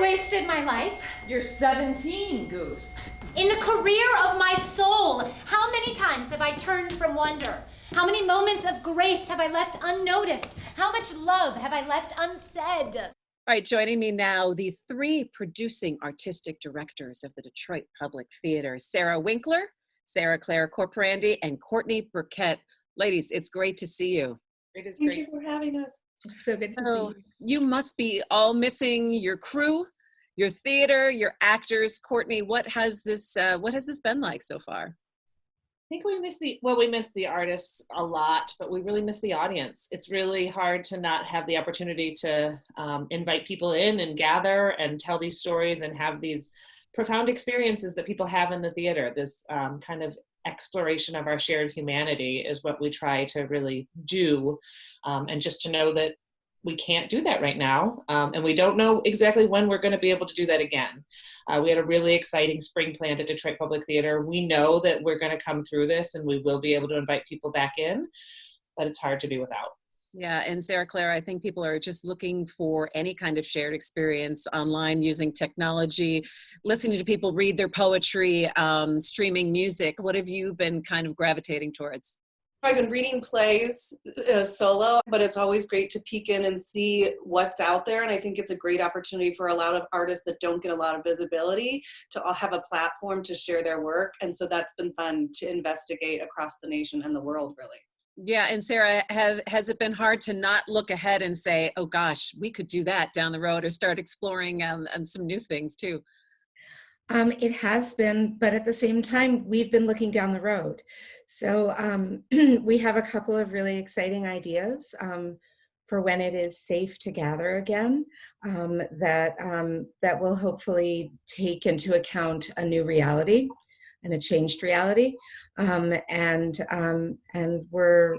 wasted my life. You're 17, Goose. In the career of my soul, how many times have I turned from wonder? How many moments of grace have I left unnoticed? How much love have I left unsaid? All right, joining me now, the three producing artistic directors of the Detroit Public Theater, Sarah Winkler, Sarah Claire Corporandi, and Courtney Burkett. Ladies, it's great to see you. It is Thank great. you for having us. It's so good to see you. You must be all missing your crew, your theater, your actors. Courtney, what has this been like so far? I think we miss the artists a lot, but we really miss the audience. It's really hard to not have the opportunity to invite people in and gather and tell these stories and have these profound experiences that people have in the theater. This kind of exploration of our shared humanity is what we try to really do. And just to know that we can't do that right now. And we don't know exactly when we're going to be able to do that again. We had a really exciting spring planned at Detroit Public Theater. We know that we're going to come through this and we will be able to invite people back in, but it's hard to be without. Yeah, and Sarah Claire, I think people are just looking for any kind of shared experience online using technology, listening to people read their poetry, streaming music. What have you been kind of gravitating towards? I've been reading plays solo, but it's always great to peek in and see what's out there. And I think it's a great opportunity for a lot of artists that don't get a lot of visibility to all have a platform to share their work. And so that's been fun to investigate across the nation and the world, really. Yeah, and Sarah, has it been hard to not look ahead and say, oh gosh, we could do that down the road, or start exploring some new things too? It has been, but at the same time, we've been looking down the road. So we have a couple of really exciting ideas for when it is safe to gather again, that will hopefully take into account a new reality and a changed reality. And we're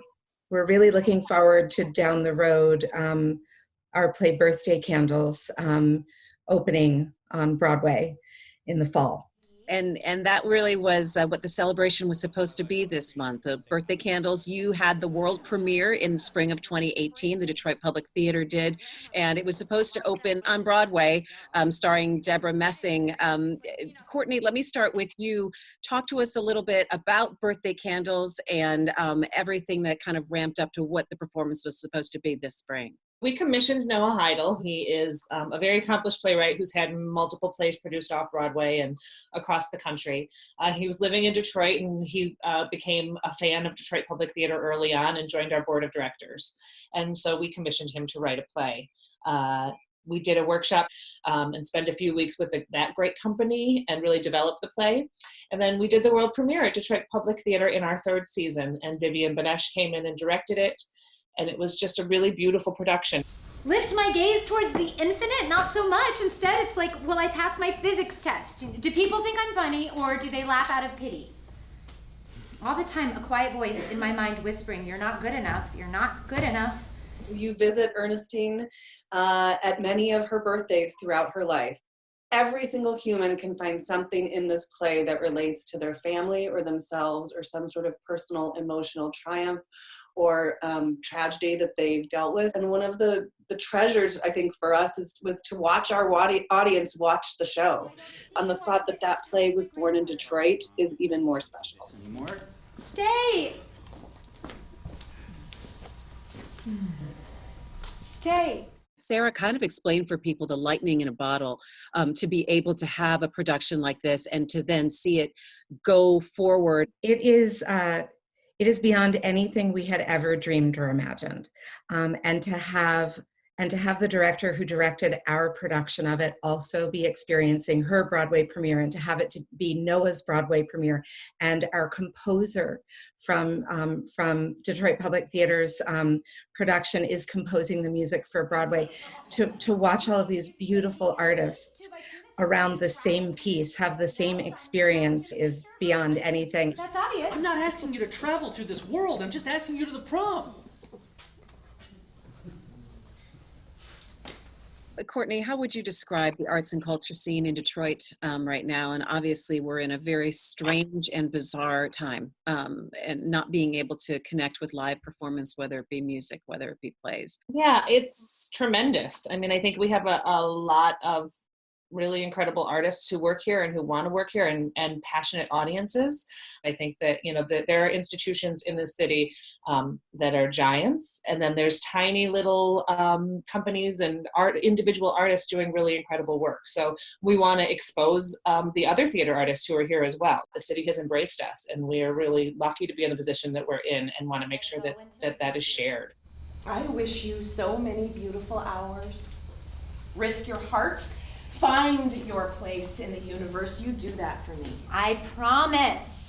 really looking forward to down the road our play Birthday Candles opening on Broadway in the fall. And that really was what the celebration was supposed to be this month. The Birthday Candles, you had the world premiere in spring of 2018, the Detroit Public Theater did, and it was supposed to open on Broadway, starring Deborah Messing. Courtney, let me start with you. Talk to us a little bit about Birthday Candles and everything that kind of ramped up to what the performance was supposed to be this spring. We commissioned Noah Heidel. He is a very accomplished playwright who's had multiple plays produced off Broadway and across the country. He was living in Detroit, and he became a fan of Detroit Public Theater early on and joined our board of directors. And so we commissioned him to write a play. We did a workshop and spent a few weeks with that great company and really developed the play. And then we did the world premiere at Detroit Public Theater in our third season, and Vivian Banesh came in and directed it. And it was just a really beautiful production. Lift my gaze towards the infinite? Not so much. Instead, it's like, will I pass my physics test? Do people think I'm funny, or do they laugh out of pity? All the time, a quiet voice in my mind whispering, you're not good enough, you're not good enough. You visit Ernestine at many of her birthdays throughout her life. Every single human can find something in this play that relates to their family or themselves, or some sort of personal emotional triumph or tragedy that they've dealt with. And one of the treasures, I think, for us was to watch our audience watch the show. And the thought that that play was born in Detroit is even more special. Any more? Stay! Stay. Sarah kind of explained for people the lightning in a bottle, to be able to have a production like this and to then see it go forward. It is beyond anything we had ever dreamed or imagined. And to have the director who directed our production of it also be experiencing her Broadway premiere, and to have it to be Noah's Broadway premiere, and our composer from Detroit Public Theater's production is composing the music for Broadway. To watch all of these beautiful artists around the same piece have the same experience is beyond anything. That's obvious. I'm not asking you to travel through this world. I'm just asking you to the prom. Courtney, how would you describe the arts and culture scene in Detroit right now? And obviously we're in a very strange and bizarre time, and not being able to connect with live performance, whether it be music, whether it be plays. Yeah, it's tremendous. I mean, I think we have a lot of really incredible artists who work here and who want to work here, and passionate audiences. I think that, that there are institutions in the city that are giants, and then there's tiny little companies and individual artists doing really incredible work. So we want to expose the other theater artists who are here as well. The city has embraced us, and we are really lucky to be in the position that we're in, and want to make sure that is shared. I wish you so many beautiful hours. Risk your heart. Find your place in the universe. You do that for me. I promise.